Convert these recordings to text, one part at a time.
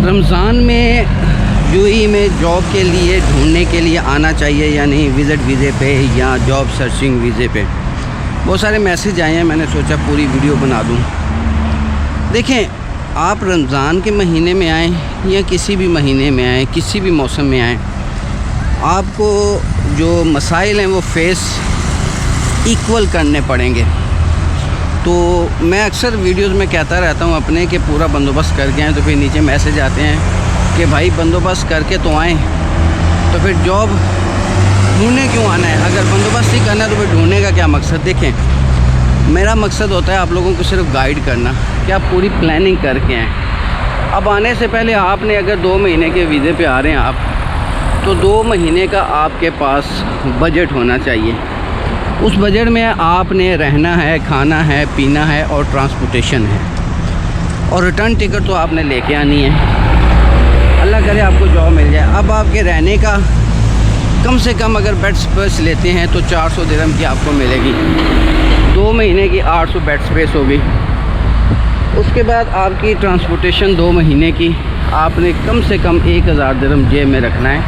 रमज़ान में यूएई में जॉब के लिए ढूंढने के लिए आना चाहिए या नहीं, विज़िट वीज़े पे या जॉब सर्चिंग वीज़े पे। बहुत सारे मैसेज आए हैं, मैंने सोचा पूरी वीडियो बना दूं। देखें, आप रमज़ान के महीने में आएँ या किसी भी महीने में आएँ, किसी भी मौसम में आएँ, आपको जो मसाइल हैं वो फेस इक्वल करने पड़ेंगे। तो मैं अक्सर वीडियोज़ में कहता रहता हूँ अपने कि पूरा बंदोबस्त करके आएँ, तो फिर नीचे मैसेज आते हैं कि भाई बंदोबस्त करके तो आएँ, तो फिर जॉब ढूंढने क्यों आना है? अगर बंदोबस्त ही करना है तो फिर ढूंढने का क्या मकसद? देखें, मेरा मकसद होता है आप लोगों को सिर्फ गाइड करना कि आप पूरी प्लानिंग करके आएँ। अब आने से पहले आपने अगर 2 महीने के वीज़े पे आ रहे हैं आप, तो 2 महीने का आपके पास बजट होना चाहिए। उस बजट में आपने रहना है, खाना है, पीना है और ट्रांसपोर्टेशन है, और रिटर्न टिकट तो आपने लेके आनी है। अल्लाह करे आपको जॉब मिल जाए। अब आपके रहने का कम से कम अगर बेड स्पेस लेते हैं तो 400 दिरहम की आपको मिलेगी। 2 महीने की 800 बेड स्पेस होगी। उसके बाद आपकी ट्रांसपोर्टेशन 2 महीने की आपने कम से कम 1000 दिरहम जेब में रखना है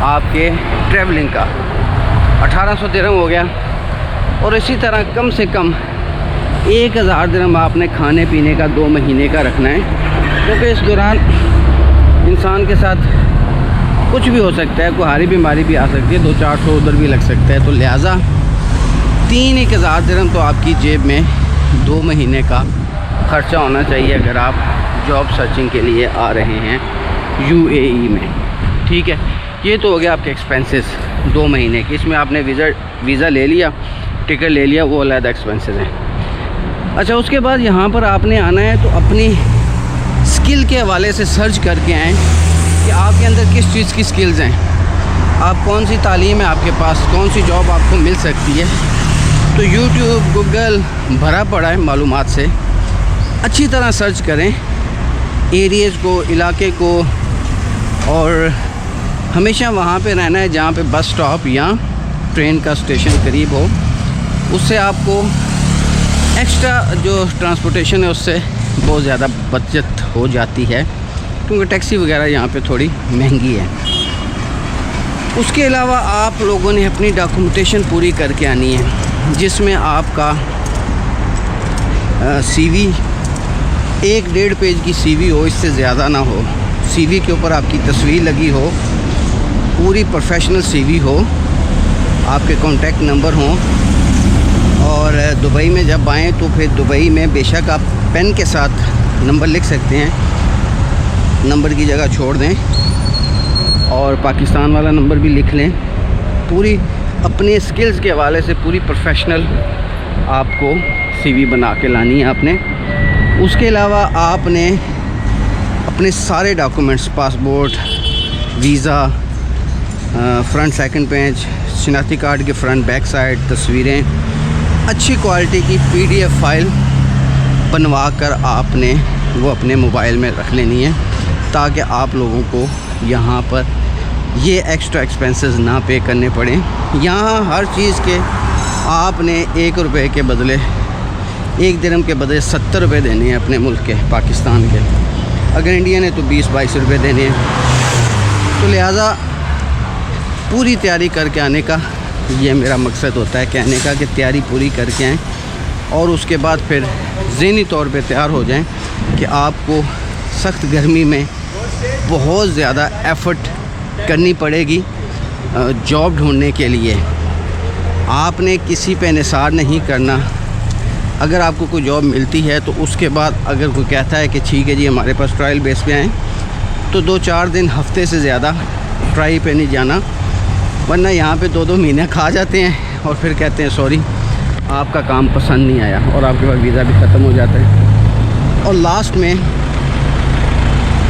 आपके ट्रैवलिंग का। 1800 दिरहम हो गया। और इसी तरह कम से कम 1000 दिरहम आपने खाने पीने का 2 महीने का रखना है, क्योंकि इस दौरान इंसान के साथ कुछ भी हो सकता है, कोई हारी बीमारी भी आ सकती है, 200-400 उधर भी लग सकता है। तो लिहाजा 3000 दिरहम तो आपकी जेब में 2 महीने का ख़र्चा होना चाहिए अगर आप जॉब सर्चिंग के लिए आ रहे हैं यूएई में। ठीक है, ये तो हो गया आपके एक्सपेंसेस 2 महीने की। इसमें आपने वीज़ा ले लिया, टिकट ले लिया, वो अलग एक्सपेंसेस हैं। अच्छा, उसके बाद यहाँ पर आपने आना है तो अपनी स्किल के हवाले से सर्च करके आएँ कि आपके अंदर किस चीज़ की स्किल्स हैं, आप कौन सी तालीम है आपके पास, कौन सी जॉब आपको मिल सकती है। तो यूट्यूब, गूगल भरा पड़ा है मालूमात से। अच्छी तरह सर्च करें एरियाज़ को, इलाके को, और हमेशा वहाँ पे रहना है जहाँ पे बस स्टॉप या ट्रेन का स्टेशन करीब हो। उससे आपको एक्स्ट्रा जो ट्रांसपोर्टेशन है उससे बहुत ज़्यादा बचत हो जाती है, क्योंकि टैक्सी वगैरह यहाँ पे थोड़ी महंगी है। उसके अलावा आप लोगों ने अपनी डॉक्यूमेंटेशन पूरी करके आनी है, जिसमें आपका सीवी 1-1.5 पेज की सीवी हो, इससे ज़्यादा ना हो। सीवी के ऊपर आपकी तस्वीर लगी हो, पूरी प्रोफेशनल सीवी हो, आपके कॉन्टैक्ट नंबर हों। और दुबई में जब आएँ तो फिर दुबई में बेशक आप पेन के साथ नंबर लिख सकते हैं, नंबर की जगह छोड़ दें, और पाकिस्तान वाला नंबर भी लिख लें। पूरी अपने स्किल्स के हवाले से पूरी प्रोफेशनल आपको सीवी बना के लानी है आपने। उसके अलावा आपने अपने सारे documents, passport, visa, front second page, शनाख्ती कार्ड के फ्रंट बैक साइड, तस्वीरें, अच्छी क्वालिटी की PDF फाइल बनवा कर आपने वो अपने मोबाइल में रख लेनी है, ताकि आप लोगों को यहाँ पर ये एक्स्ट्रा एक्सपेंसेस ना पे करने पड़ें। यहाँ हर चीज़ के आपने 1 रुपये के बदले, 1 दिरहम के बदले 70 रुपये देने हैं अपने मुल्क के, पाकिस्तान के। अगर इंडियन है तो 20-22 रुपये देने हैं। तो लिहाजा पूरी तैयारी करके आने का ये मेरा मकसद होता है, कहने का कि तैयारी पूरी करके आएँ, और उसके बाद फिर ज़हनी तौर पे तैयार हो जाएं कि आपको सख्त गर्मी में बहुत ज़्यादा एफ़र्ट करनी पड़ेगी जॉब ढूंढने के लिए। आपने किसी पे निसार नहीं करना। अगर आपको कोई जॉब मिलती है तो उसके बाद अगर कोई कहता है कि ठीक है जी हमारे पास ट्रायल बेस पे आएँ, तो 2-4 दिन, हफ्ते से ज़्यादा ट्राई पे नहीं जाना, वरना यहाँ पे 2-2 महीने खा जाते हैं और फिर कहते हैं सॉरी आपका काम पसंद नहीं आया, और आपके पास वीज़ा भी ख़त्म हो जाता है। और लास्ट में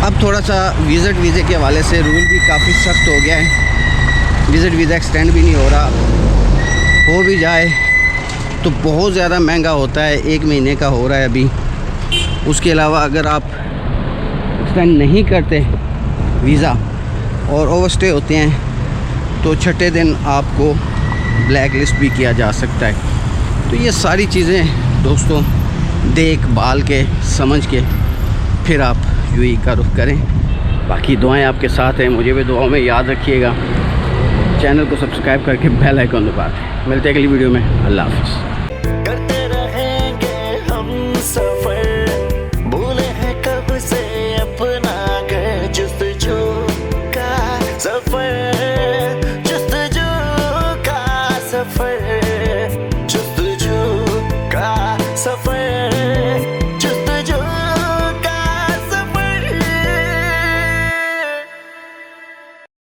अब थोड़ा सा विज़िट वीज़े के हवाले से रूल भी काफ़ी सख्त हो गया है। विज़िट वीज़ा एक्सटेंड भी नहीं हो रहा, हो भी जाए तो बहुत ज़्यादा महंगा होता है। 1 महीने का हो रहा है अभी। उसके अलावा अगर आप एक्सटेंड नहीं करते वीज़ा और ओवरस्टे होते हैं तो 6ठे दिन आपको ब्लैक लिस्ट भी किया जा सकता है। तो ये सारी चीज़ें दोस्तों देख भाल के समझ के फिर आप यूएई का रुख करें। बाकी दुआएं आपके साथ हैं, मुझे भी दुआओं में याद रखिएगा। चैनल को सब्सक्राइब करके बेल आइकन दबा दें। मिलते हैं अगली वीडियो में। अल्लाह हाफ़िज़।